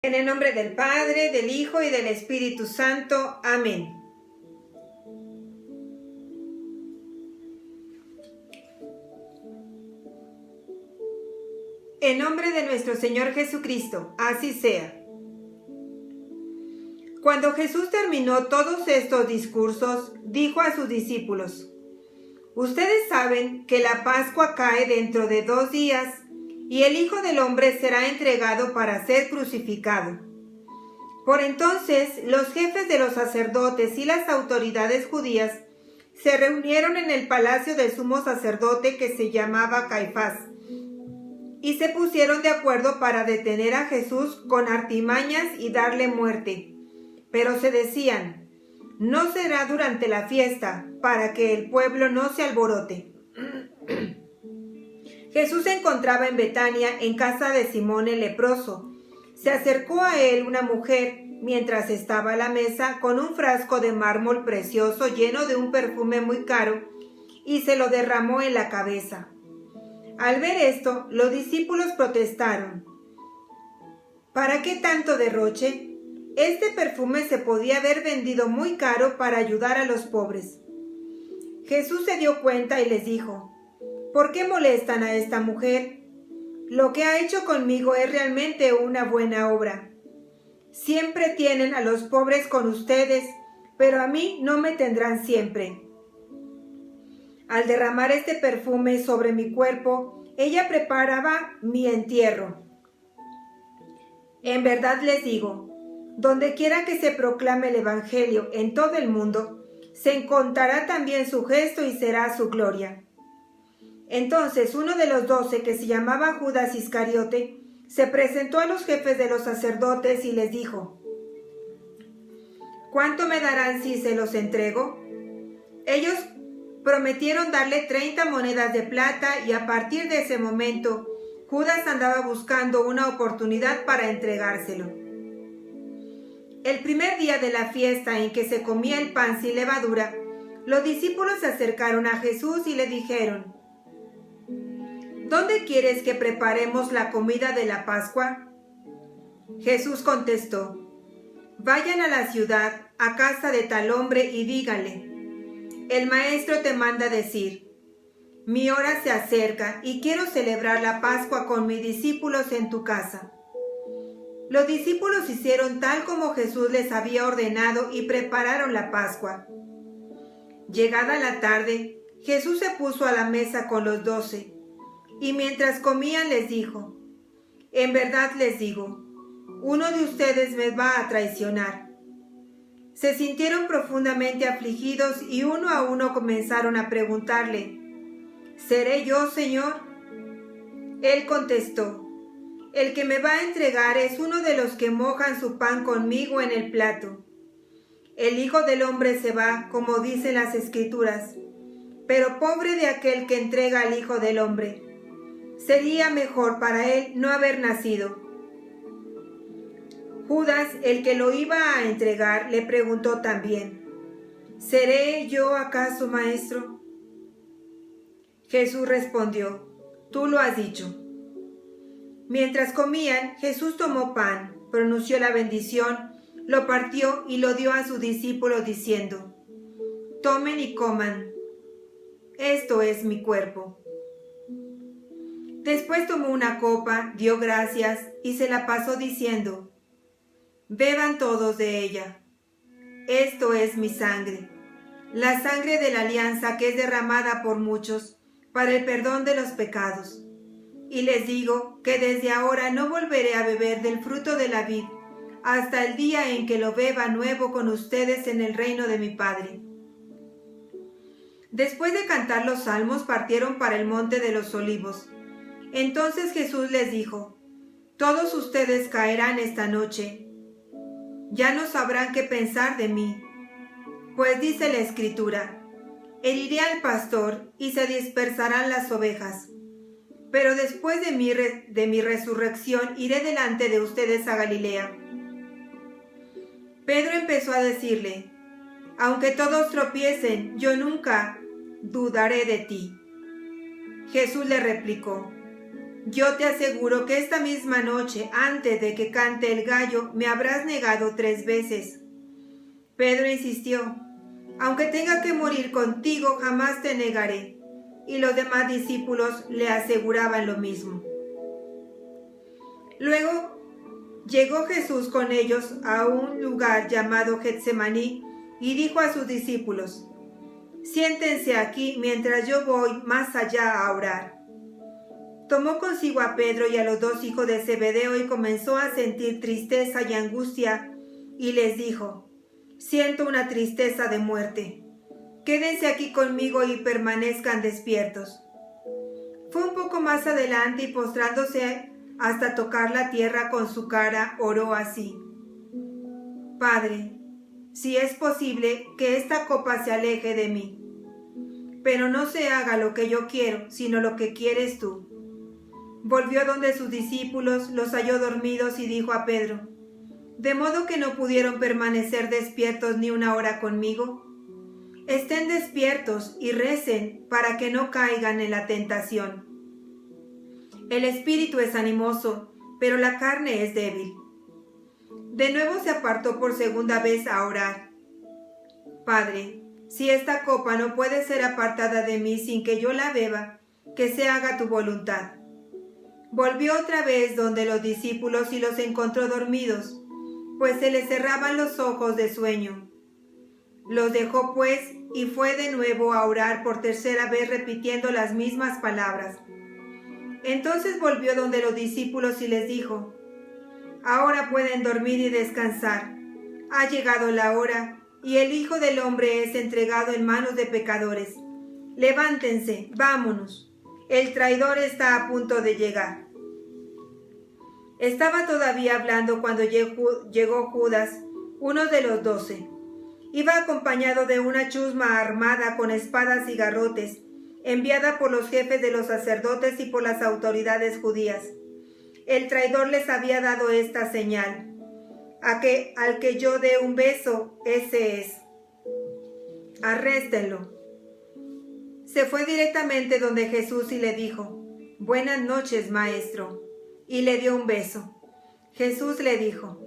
En el nombre del Padre, del Hijo y del Espíritu Santo. Amén. En nombre de nuestro Señor Jesucristo, así sea. Cuando Jesús terminó todos estos discursos, dijo a sus discípulos: Ustedes saben que la Pascua cae dentro de 2 días y el Hijo del Hombre será entregado para ser crucificado. Por entonces, los jefes de los sacerdotes y las autoridades judías se reunieron en el palacio del sumo sacerdote que se llamaba Caifás, y se pusieron de acuerdo para detener a Jesús con artimañas y darle muerte. Pero se decían: no será durante la fiesta, para que el pueblo no se alborote. Jesús se encontraba en Betania, en casa de Simón el leproso. Se acercó a él una mujer, mientras estaba a la mesa, con un frasco de mármol precioso lleno de un perfume muy caro, y se lo derramó en la cabeza. Al ver esto, los discípulos protestaron: ¿para qué tanto derroche? Este perfume se podía haber vendido muy caro para ayudar a los pobres. Jesús se dio cuenta y les dijo: ¿por qué molestan a esta mujer? Lo que ha hecho conmigo es realmente una buena obra. Siempre tienen a los pobres con ustedes, pero a mí no me tendrán siempre. Al derramar este perfume sobre mi cuerpo, ella preparaba mi entierro. En verdad les digo, donde quiera que se proclame el Evangelio en todo el mundo, se contará también su gesto y será su gloria. Entonces uno de los 12, que se llamaba Judas Iscariote, se presentó a los jefes de los sacerdotes y les dijo: ¿cuánto me darán si se los entrego? Ellos prometieron darle 30 monedas de plata, y a partir de ese momento Judas andaba buscando una oportunidad para entregárselo. El primer día de la fiesta, en que se comía el pan sin levadura, los discípulos se acercaron a Jesús y le dijeron: ¿dónde quieres que preparemos la comida de la Pascua? Jesús contestó: vayan a la ciudad, a casa de tal hombre, y díganle: el maestro te manda decir, mi hora se acerca y quiero celebrar la Pascua con mis discípulos en tu casa. Los discípulos hicieron tal como Jesús les había ordenado y prepararon la Pascua. Llegada la tarde, Jesús se puso a la mesa con los 12, y mientras comían les dijo: en verdad les digo, uno de ustedes me va a traicionar. Se sintieron profundamente afligidos y uno a uno comenzaron a preguntarle: ¿seré yo, Señor? Él contestó: el que me va a entregar es uno de los que mojan su pan conmigo en el plato. El Hijo del Hombre se va, como dicen las Escrituras, pero pobre de aquel que entrega al Hijo del Hombre. Sería mejor para él no haber nacido. Judas, el que lo iba a entregar, le preguntó también: ¿seré yo acaso, maestro? Jesús respondió: tú lo has dicho. Mientras comían, Jesús tomó pan, pronunció la bendición, lo partió y lo dio a sus discípulos diciendo: tomen y coman. Esto es mi cuerpo. Después tomó una copa, dio gracias y se la pasó diciendo: beban todos de ella. Esto es mi sangre, la sangre de la alianza que es derramada por muchos para el perdón de los pecados. Y les digo que desde ahora no volveré a beber del fruto de la vid hasta el día en que lo beba nuevo con ustedes en el reino de mi Padre. Después de cantar los salmos, partieron para el monte de los olivos. Entonces Jesús les dijo: todos ustedes caerán esta noche. Ya no sabrán qué pensar de mí. Pues dice la Escritura: heriré al pastor y se dispersarán las ovejas. Pero después de mi resurrección iré delante de ustedes a Galilea. Pedro empezó a decirle: aunque todos tropiecen, yo nunca dudaré de ti. Jesús le replicó: yo te aseguro que esta misma noche, antes de que cante el gallo, me habrás negado 3 veces. Pedro insistió, aunque tenga que morir contigo, jamás te negaré. Y los demás discípulos le aseguraban lo mismo. Luego llegó Jesús con ellos a un lugar llamado Getsemaní y dijo a sus discípulos, siéntense aquí mientras yo voy más allá a orar. Tomó consigo a Pedro y a los 2 hijos de Zebedeo y comenzó a sentir tristeza y angustia y les dijo, siento una tristeza de muerte. Quédense aquí conmigo y permanezcan despiertos. Fue un poco más adelante y postrándose hasta tocar la tierra con su cara, oró así. Padre, si es posible, que esta copa se aleje de mí. Pero no se haga lo que yo quiero, sino lo que quieres tú. Volvió donde sus discípulos, los halló dormidos y dijo a Pedro, ¿de modo que no pudieron permanecer despiertos ni una hora conmigo? Estén despiertos y recen para que no caigan en la tentación. El espíritu es animoso, pero la carne es débil. De nuevo se apartó por segunda vez a orar. Padre, si esta copa no puede ser apartada de mí sin que yo la beba, que se haga tu voluntad. Volvió otra vez donde los discípulos y los encontró dormidos, pues se les cerraban los ojos de sueño. Los dejó pues y fue de nuevo a orar por tercera vez repitiendo las mismas palabras. Entonces volvió donde los discípulos y les dijo, ahora pueden dormir y descansar. Ha llegado la hora y el Hijo del Hombre es entregado en manos de pecadores. Levántense, vámonos. El traidor está a punto de llegar. Estaba todavía hablando cuando llegó Judas, uno de los 12. Iba acompañado de una chusma armada con espadas y garrotes, enviada por los jefes de los sacerdotes y por las autoridades judías. El traidor les había dado esta señal: al que yo dé un beso, ese es. Arréstenlo. Se fue directamente donde Jesús y le dijo, buenas noches, maestro, y le dio un beso. Jesús le dijo,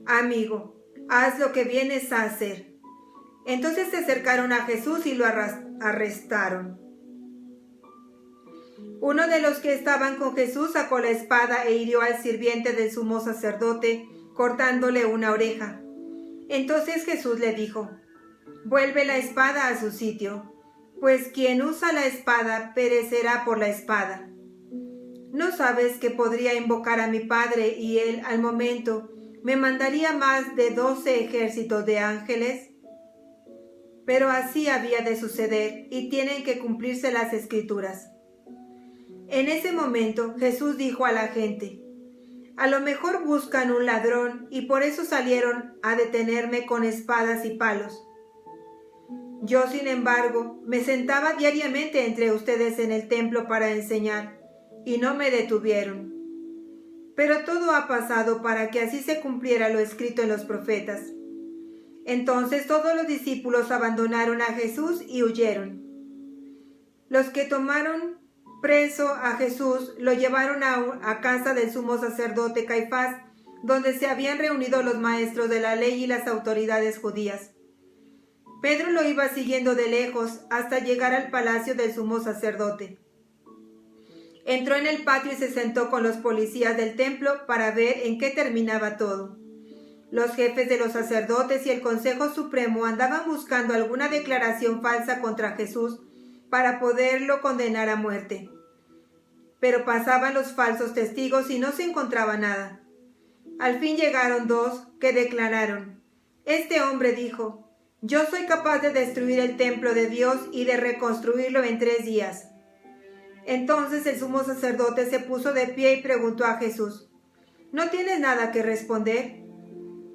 amigo, haz lo que vienes a hacer. Entonces se acercaron a Jesús y lo arrestaron. Uno de los que estaban con Jesús sacó la espada e hirió al sirviente del sumo sacerdote, cortándole una oreja. Entonces Jesús le dijo, vuelve la espada a su sitio, pues quien usa la espada perecerá por la espada. ¿No sabes que podría invocar a mi Padre y él al momento me mandaría más de 12 ejércitos de ángeles? Pero así había de suceder y tienen que cumplirse las Escrituras. En ese momento Jesús dijo a la gente, a lo mejor buscan un ladrón y por eso salieron a detenerme con espadas y palos. Yo, sin embargo, me sentaba diariamente entre ustedes en el templo para enseñar, y no me detuvieron. Pero todo ha pasado para que así se cumpliera lo escrito en los profetas. Entonces todos los discípulos abandonaron a Jesús y huyeron. Los que tomaron preso a Jesús lo llevaron a casa del sumo sacerdote Caifás, donde se habían reunido los maestros de la ley y las autoridades judías. Pedro lo iba siguiendo de lejos hasta llegar al palacio del sumo sacerdote. Entró en el patio y se sentó con los policías del templo para ver en qué terminaba todo. Los jefes de los sacerdotes y el Consejo Supremo andaban buscando alguna declaración falsa contra Jesús para poderlo condenar a muerte. Pero pasaban los falsos testigos y no se encontraba nada. Al fin llegaron 2 que declararon, este hombre dijo, yo soy capaz de destruir el templo de Dios y de reconstruirlo en 3 días. Entonces el sumo sacerdote se puso de pie y preguntó a Jesús, ¿no tienes nada que responder?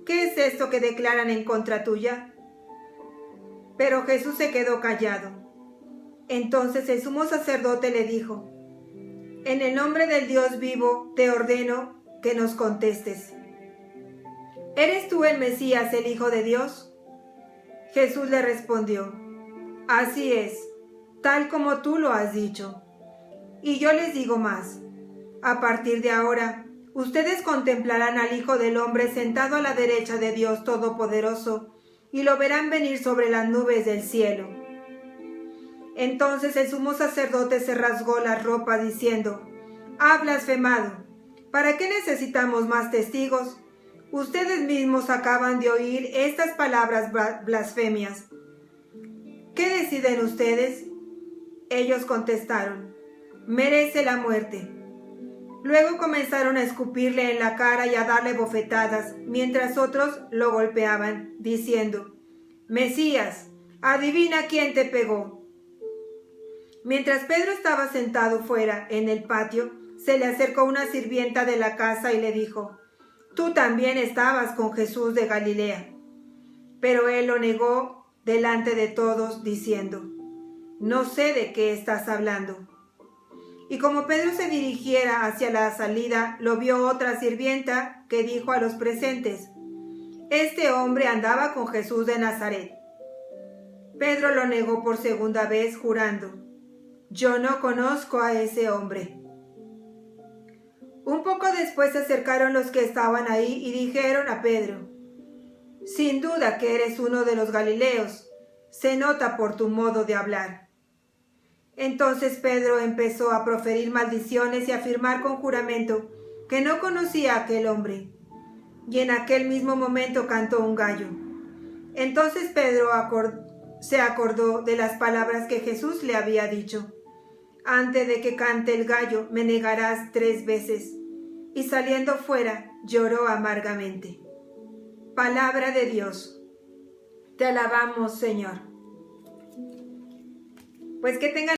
¿Qué es esto que declaran en contra tuya? Pero Jesús se quedó callado. Entonces el sumo sacerdote le dijo, en el nombre del Dios vivo te ordeno que nos contestes. ¿Eres tú el Mesías, el Hijo de Dios? Jesús le respondió, así es, tal como tú lo has dicho. Y yo les digo más, A partir de ahora, ustedes contemplarán al Hijo del Hombre sentado a la derecha de Dios Todopoderoso, y lo verán venir sobre las nubes del cielo. Entonces el sumo sacerdote se rasgó las ropas diciendo: «Ha blasfemado. ¿Para qué necesitamos más testigos? Ustedes mismos acaban de oír estas palabras blasfemias. ¿Qué deciden ustedes?». Ellos contestaron: «Merece la muerte». Luego comenzaron a escupirle en la cara y a darle bofetadas, mientras otros lo golpeaban, diciendo: «Mesías, adivina quién te pegó». Mientras Pedro estaba sentado fuera, en el patio, se le acercó una sirvienta de la casa y le dijo: «Tú también estabas con Jesús de Galilea». Pero él lo negó delante de todos, diciendo: «No sé de qué estás hablando». Y como Pedro se dirigiera hacia la salida, lo vio otra sirvienta que dijo a los presentes: «Este hombre andaba con Jesús de Nazaret». Pedro lo negó por segunda vez, jurando: «Yo no conozco a ese hombre». Un poco después se acercaron los que estaban ahí y dijeron a Pedro: «Sin duda que eres uno de los Galileos, se nota por tu modo de hablar». Entonces Pedro empezó a proferir maldiciones y a afirmar con juramento que no conocía a aquel hombre. Y en aquel mismo momento cantó un gallo. Entonces Pedro se acordó de las palabras que Jesús le había dicho: «Antes de que cante el gallo, me negarás 3 veces». Y saliendo fuera, lloró amargamente. Palabra de Dios. Te alabamos, Señor. Pues que tengan